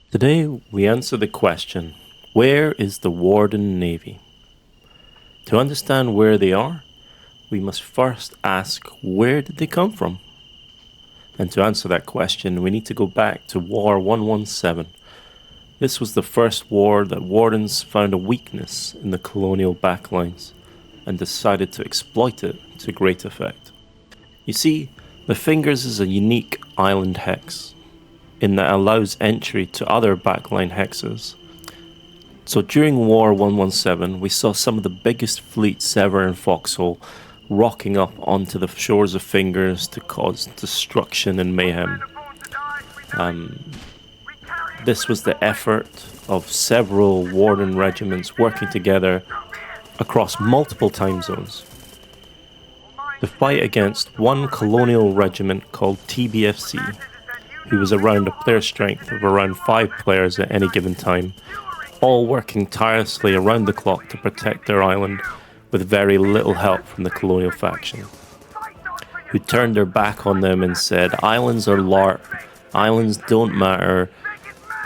Today, we answer the question, where is the Warden Navy? To understand where they are, we must first ask, where did they come from? And to answer that question, we need to go back to War 117. This was the first war that Wardens found a weakness in the colonial backlines and decided to exploit it to great effect. You see, the Fingers is a unique island hex in that allows entry to other backline hexes. So during War 117, we saw some of the biggest fleets ever in Foxhole rocking up onto the shores of Fingers to cause destruction and mayhem. This was the effort of several Warden regiments working together across multiple time zones to fight against one colonial regiment called TBFC, who was around a player strength of around 5 players at any given time, all working tirelessly around the clock to protect their island with very little help from the colonial faction, who turned their back on them and said, islands are larp, islands don't matter,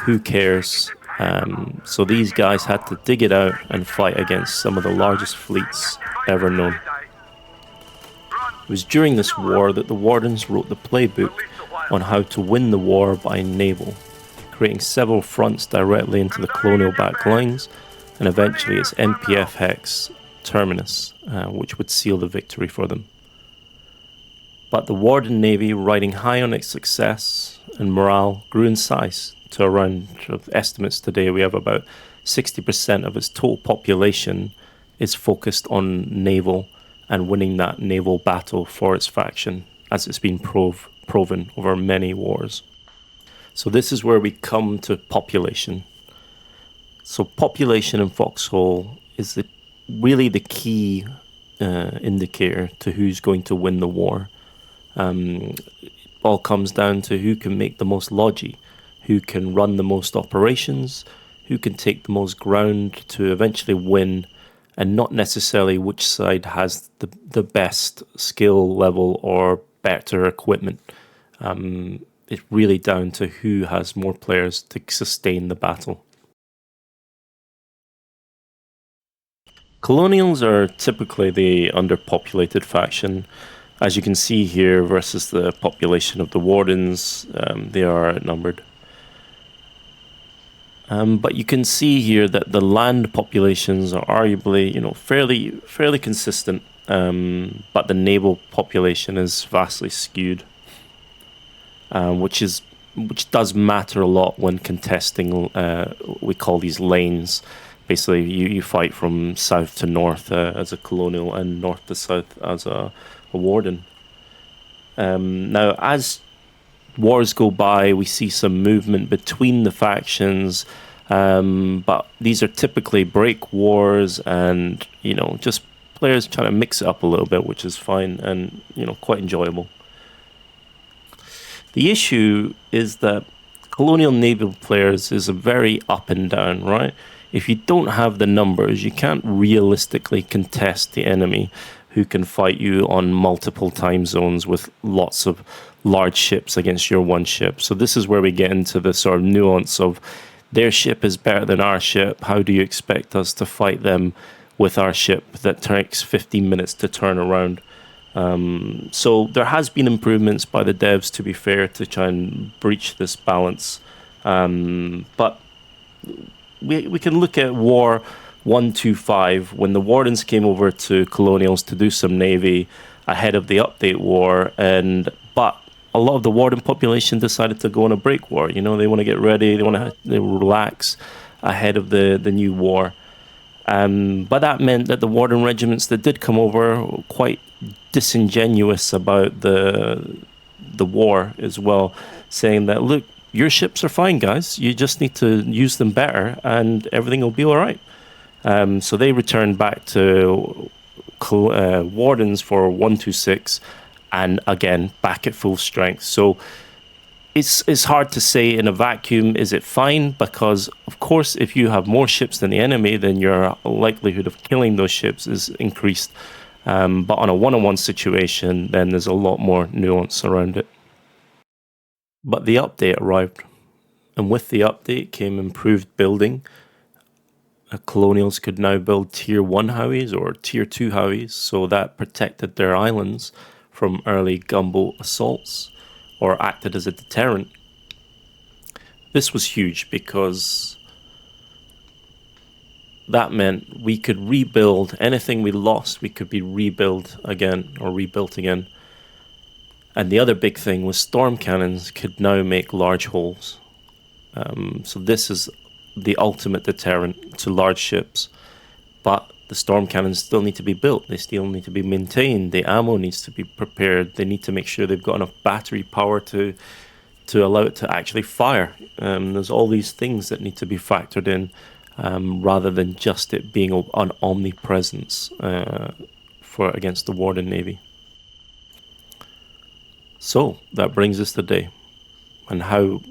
who cares? So these guys had to dig it out and fight against some of the largest fleets ever known. It was during this war that the Wardens wrote the playbook on how to win the war by naval, creating several fronts directly into the colonial backlines and eventually its NPF hex terminus, which would seal the victory for them. But the Warden Navy, riding high on its success and morale, grew in size to around estimates today. We have about 60% of its total population is focused on naval and winning that naval battle for its faction, as it's been proven over many wars. So this is where we come to population. So population in Foxhole is really the key indicator to who's going to win the war. It all comes down to who can make the most logi, who can run the most operations, who can take the most ground to eventually win, and not necessarily which side has the best skill level or better equipment. It's really down to who has more players to sustain the battle. Colonials are typically the underpopulated faction. As you can see here, versus the population of the Wardens, they are outnumbered. But you can see here that the land populations are arguably, fairly consistent, but the naval population is vastly skewed, which does matter a lot when contesting. We call these lanes. Basically, you fight from south to north as a colonial and north to south as a warden. Now, as wars go by, we see some movement between the factions, but these are typically break wars and, just players trying to mix it up a little bit, which is fine and, quite enjoyable. The issue is that colonial naval players is a very up and down, right? If you don't have the numbers, you can't realistically contest the enemy who can fight you on multiple time zones with lots of large ships against your one ship. So this is where we get into the sort of nuance of their ship is better than our ship. How do you expect us to fight them with our ship that takes 15 minutes to turn around? So there has been improvements by the devs, to be fair, to try and breach this balance. But we can look at War 125 when the Wardens came over to Colonials to do some navy ahead of the update war, but a lot of the Warden population decided to go on a Breakwar. They want to get ready, they want to relax ahead of the new war. But that meant that the Warden regiments that did come over were quite disingenuous about the war as well, saying that, look, your ships are fine, guys, you just need to use them better and everything will be all right. So they returned back to Wardens for 126, and again back at full strength. So it's hard to say in a vacuum, is it fine? Because of course, if you have more ships than the enemy, then your likelihood of killing those ships is increased. But on a one-on-one situation, then there's a lot more nuance around it. But the update arrived. And with the update came improved building. Colonials could now build Tier 1 howies or Tier 2 howies, so that protected their islands from early gunboat assaults or acted as a deterrent. This was huge because that meant we could rebuild anything we lost, we could be rebuilt again. And the other big thing was storm cannons could now make large holes. So this is the ultimate deterrent to large ships. But the storm cannons still need to be built. They still need to be maintained. The ammo needs to be prepared. They need to make sure they've got enough battery power to allow it to actually fire. There's all these things that need to be factored in, rather than just it being an omnipresence against the Warden Navy. So that brings us today. And how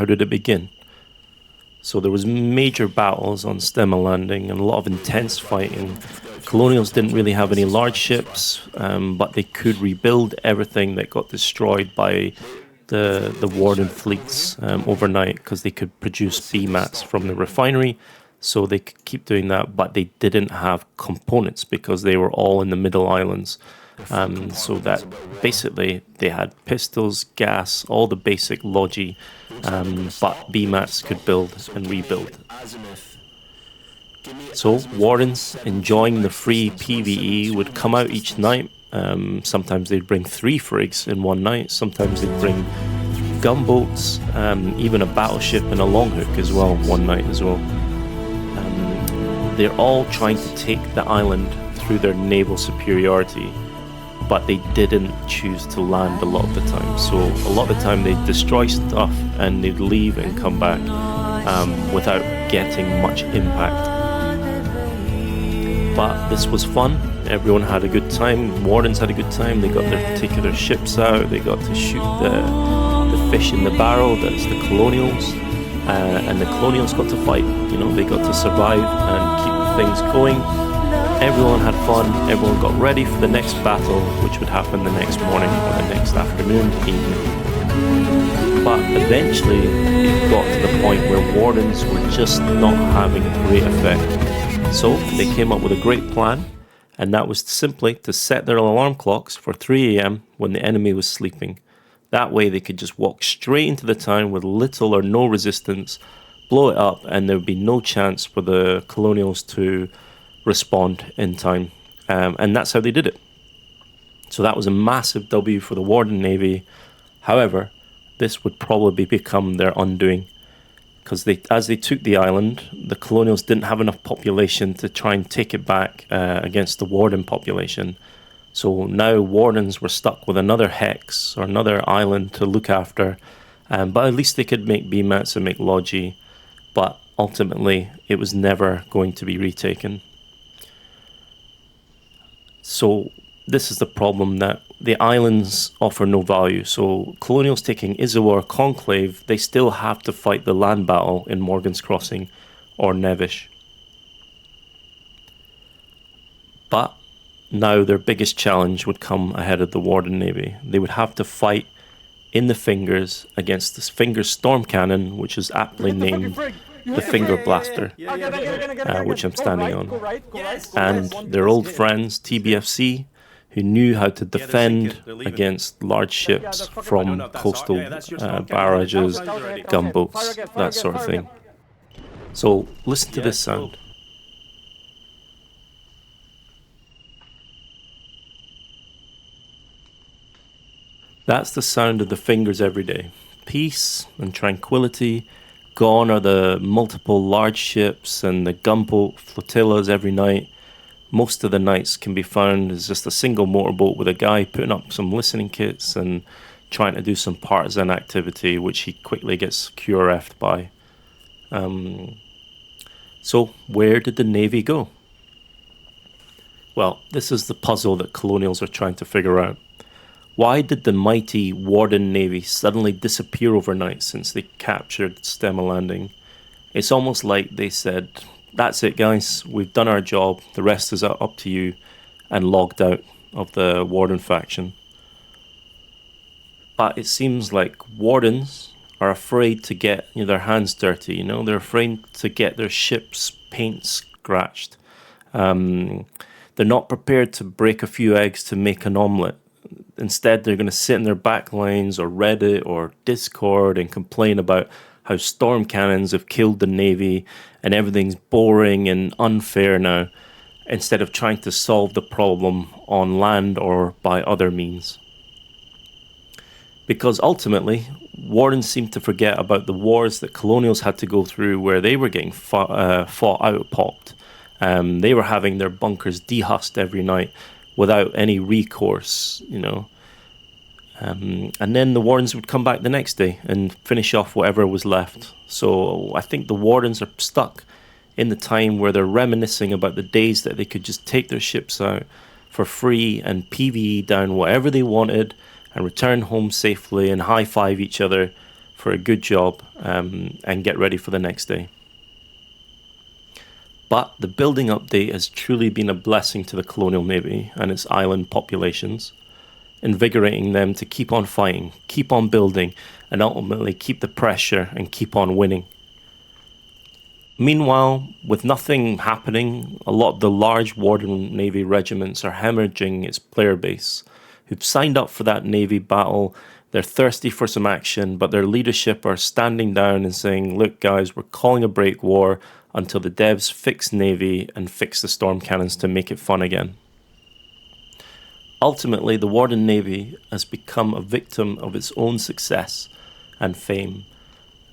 did it begin? So there was major battles on Stema Landing and a lot of intense fighting. Colonials didn't really have any large ships, but they could rebuild everything that got destroyed by the Warden fleets overnight, because they could produce BMATs from the refinery, so they could keep doing that, but they didn't have components because they were all in the middle islands. So that basically they had pistols, gas, all the basic logi, but BMATs could build and rebuild. So Wardens, enjoying the free PvE, would come out each night. Sometimes they'd bring 3 frigs in one night, sometimes they'd bring gunboats, even a battleship and a longhook as well, one night as well. They're all trying to take the island through their naval superiority, but they didn't choose to land a lot of the time. So a lot of the time they'd destroy stuff and they'd leave and come back without getting much impact. But this was fun. Everyone had a good time. Wardens had a good time. They got to take their ships out. They got to shoot the fish in the barrel. That's the Colonials. And the Colonials got to fight. They got to survive and keep things going. Everyone had fun. Everyone got ready for the next battle, which would happen the next morning or the next afternoon, evening. But eventually it got to the point where Wardens were just not having a great effect. So they came up with a great plan, and that was simply to set their alarm clocks for 3 a.m. when the enemy was sleeping. That way they could just walk straight into the town with little or no resistance, blow it up, and there would be no chance for the Colonials to respond in time. And that's how they did it. So that was a massive W for the Warden Navy. However, this would probably become their undoing, because as they took the island, the Colonials didn't have enough population to try and take it back against the Warden population. So now Wardens were stuck with another hex or another island to look after, but at least they could make BMATs and make logi, but ultimately it was never going to be retaken. So this is the problem, that the islands offer no value. So Colonials taking Izoar Conclave, they still have to fight the land battle in Morgan's Crossing or Nevish. But now their biggest challenge would come ahead of the Warden Navy. They would have to fight in the Fingers against this Finger Storm Cannon, which is aptly named the Finger Blaster, which I'm standing on. And their old friends, TBFC, who knew how to defend against large ships from coastal barrages, gunboats, that sort of thing. So listen to this sound. That's the sound of the Fingers every day. Peace and tranquility. Gone are the multiple large ships and the gunboat flotillas every night. Most of the nights can be found as just a single motorboat with a guy putting up some listening kits and trying to do some partisan activity, which he quickly gets QRF'd by. So where did the Navy go? Well, this is the puzzle that Colonials are trying to figure out. Why did the mighty Warden Navy suddenly disappear overnight since they captured Stema Landing? It's almost like they said, "That's it guys, we've done our job, the rest is up to you," and logged out of the Warden faction. But it seems like Wardens are afraid to get their hands dirty. They're afraid to get their ship's paint scratched. They're not prepared to break a few eggs to make an omelette. Instead, they're going to sit in their backlines or Reddit or Discord and complain about how storm cannons have killed the Navy and everything's boring and unfair now, instead of trying to solve the problem on land or by other means. Because ultimately, Wardens seem to forget about the wars that Colonials had to go through, where they were getting fought out popped. They were having their bunkers dehusked every night without any recourse, and then the Wardens would come back the next day and finish off whatever was left. So I think the Wardens are stuck in the time where they're reminiscing about the days that they could just take their ships out for free and PvE down whatever they wanted and return home safely and high-five each other for a good job, and get ready for the next day. But the building update has truly been a blessing to the Colonial Navy and its island populations, invigorating them to keep on fighting, keep on building, and ultimately keep the pressure and keep on winning. Meanwhile, with nothing happening, a lot of the large Warden Navy regiments are hemorrhaging its player base, who've signed up for that Navy battle. They're thirsty for some action, but their leadership are standing down and saying, look guys, we're calling a break war until the devs fix Navy and fix the storm cannons to make it fun again. Ultimately, the Warden Navy has become a victim of its own success and fame,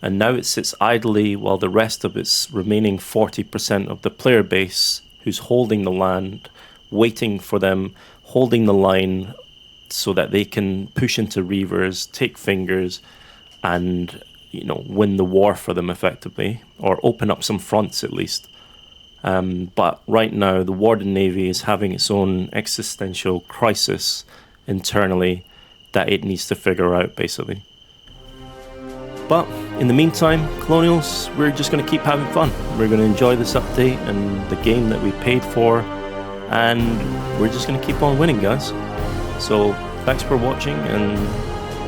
and now it sits idly while the rest of its remaining 40% of the player base, who's holding the land, waiting for them, holding the line so that they can push into reavers, take fingers, and win the war for them effectively, or open up some fronts at least. But right now, the Warden Navy is having its own existential crisis internally that it needs to figure out, basically. But in the meantime, Colonials, we're just going to keep having fun. We're going to enjoy this update and the game that we paid for, and we're just going to keep on winning, guys. So thanks for watching, and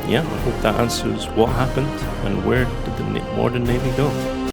yeah, I hope that answers what happened and where did the Warden Navy go.